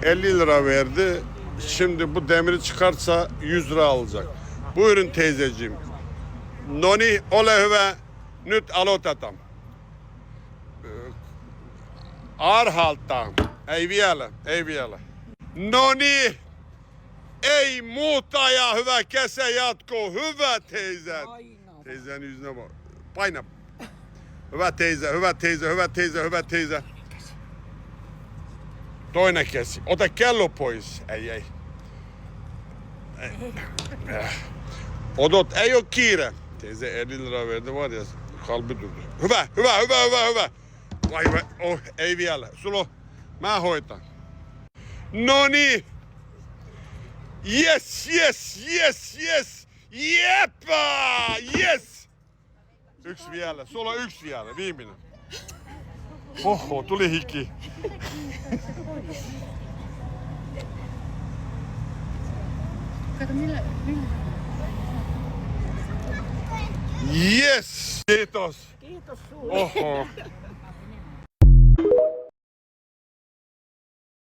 50 lira verdi. Şimdi bu demiri çıkarsa 100 lira alacak. Buyurun teyzeciğim. Noni ole hyvä. Nyt aloitetaan. Arhalta. Ei vielä, ei vielä. Noni. Ei muuta ja hyvä kesä jatkuu. Hyvä teizät. Teyzenin yüzüne bak. Paina. Hyvä teyze, hyvä teyze, hyvä teyze, hyvä teyze. Toinen kesi. Ota kello pois. Ei. Odot, ei ole kiire. Teyze 50 lira verdi var ya, kalbi durdu. Hyvä. Vay be, oh, ei vielä. Sulo, mä hoitan. Noni. Yes. Jepa, yes. Yksi vielä, sulla on yksi vielä, viimeinen. Oho, tuli hiki. Kato millä... Yes! Kiitos. Kiitos sulle. Oho.